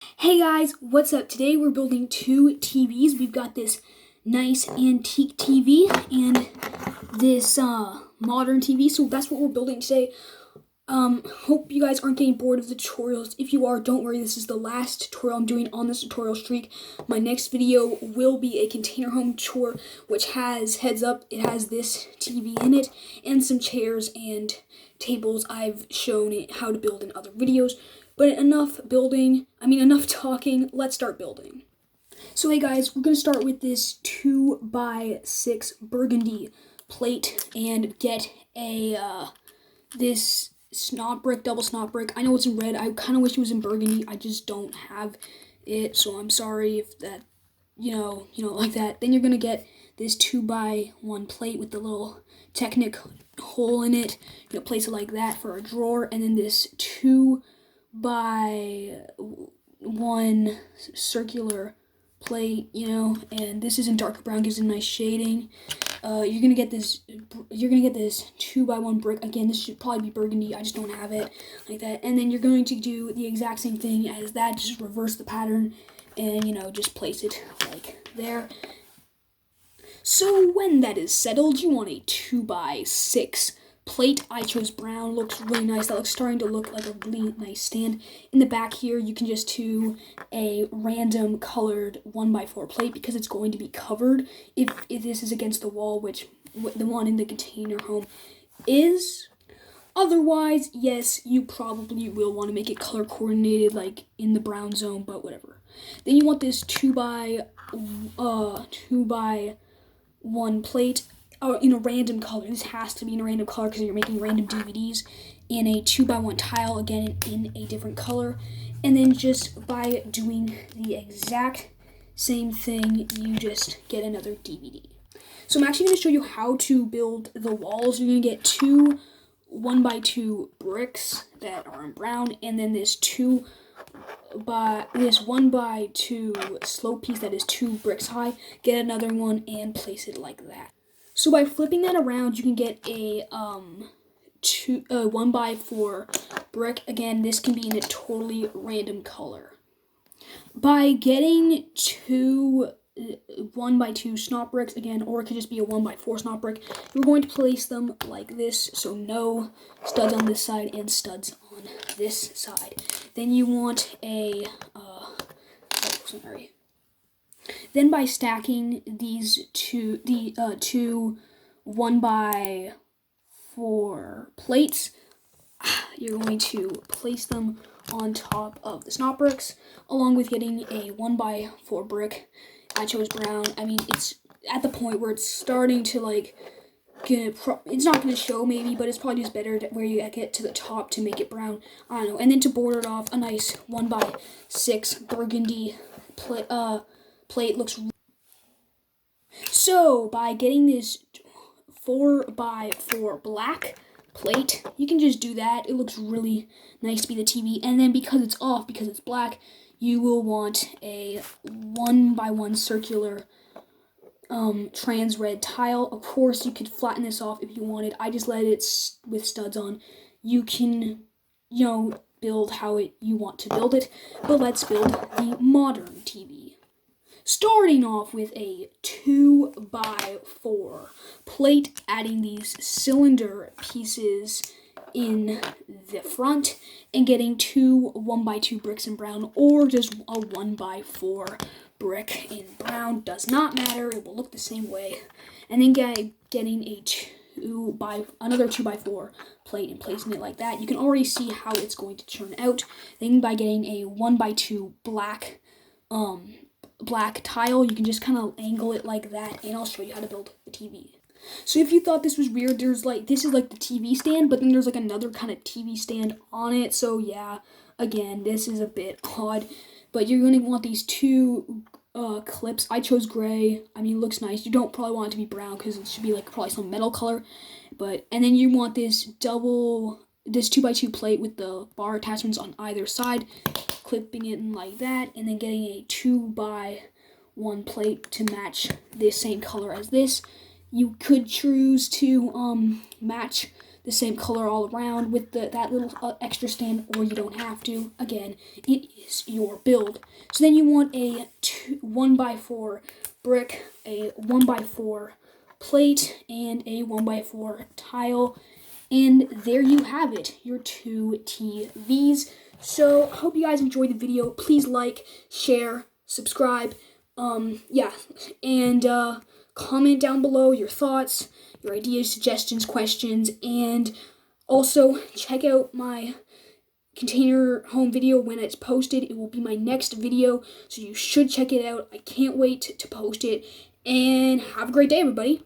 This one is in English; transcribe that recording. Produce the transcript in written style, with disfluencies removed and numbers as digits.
Hey guys, what's up? Today we're building two TVs. We've got this nice antique TV and this modern TV. So that's what we're building today. Hope you guys aren't getting bored of the tutorials. If you are, don't worry. This is the last tutorial I'm doing on this tutorial streak. My next video will be a container home tour, which has, heads up, it has this TV in it and some chairs and tables I've shown it how to build in other videos. But enough talking, let's start building. So hey guys, we're going to start with this 2x6 burgundy plate and get this double snot brick. I know it's in red. I kind of wish it was in burgundy. I just don't have it, so I'm sorry if that, you know, like that. Then you're going to get this 2x1 plate with the little Technic hole in it. You're going to place it like that for a drawer, and then this 2x1 circular plate, and this is in darker brown, gives it a nice shading. You're gonna get this 2x1 brick. Again, this should probably be burgundy. I just don't have it like that. And then you're going to do the exact same thing as that. Just reverse the pattern, and just place it like there. So when that is settled, you want a 2x6 plate. I chose brown. Looks really nice. That looks starting to look like a really nice stand. In the back here, you can just do a random colored 1x4 plate because it's going to be covered if this is against the wall, which the one in the container home is. Otherwise, yes, you probably will want to make it color coordinated, like in the brown zone, but whatever. Then you want this 2x1 plate. In a random color. This has to be in a random color because you're making random DVDs. And a 2x1 tile, again, in a different color. And then just by doing the exact same thing, you just get another DVD. So I'm actually going to show you how to build the walls. You're going to get two 1x2 bricks that are in brown, and then this 1x2 slope piece that is 2 bricks high. Get another one and place it like that. So by flipping that around, you can get a 1x4 brick. Again, this can be in a totally random color. By getting two 1x2 snot bricks, again, or it could just be a 1x4 snot brick, you're going to place them like this, so no studs on this side and studs on this side. Then you want a Then by stacking these two 1x4 plates, you're going to place them on top of the snot bricks, along with getting a 1x4 brick. I chose brown. I mean, it's at the point where it's starting to it's not going to show maybe, but it's probably just better where you get to the top to make it brown. I don't know. And then to border it off, a nice 1x6 burgundy plate looks. So by getting this 4x4 black plate, you can just do that. It looks really nice to be the TV. And then because it's off, because it's black, you will want a 1x1 circular trans red tile. Of course, you could flatten this off if you wanted. I just let it with studs on. You can, build how you want to build it. But let's build the modern TV. Starting off with a 2x4 plate, adding these cylinder pieces in the front, and getting two 1x2 bricks in brown, or just a 1x4 brick in brown. Does not matter, it will look the same way. And then getting a another 2x4 plate and placing it like that. You can already see how it's going to turn out. Then by getting a 1x2 black tile, you can just kind of angle it like that, and I'll show you how to build the TV. So if you thought this was weird, this is like the TV stand, but then there's like another kind of TV stand on it. So yeah, again, this is a bit odd, but you're going to want these two clips. I chose gray. I mean, it looks nice. You don't probably want it to be brown because it should be like probably some metal color. And then you want this 2x2 plate with the bar attachments on either side, clipping it in like that, and then getting a 2x1 plate to match the same color as this. You could choose to match the same color all around with that little extra stand, or you don't have to. Again, it is your build. So then you want a 1x4 brick, a 1x4 plate, and a 1x4 tile. And there you have it, your 2 TVs. So I hope you guys enjoyed the video. Please like, share, subscribe, yeah, and comment down below your thoughts, your ideas, suggestions, questions, and also check out my container home video when it's posted. It will be my next video, so you should check it out. I can't wait to post it, and have a great day, everybody.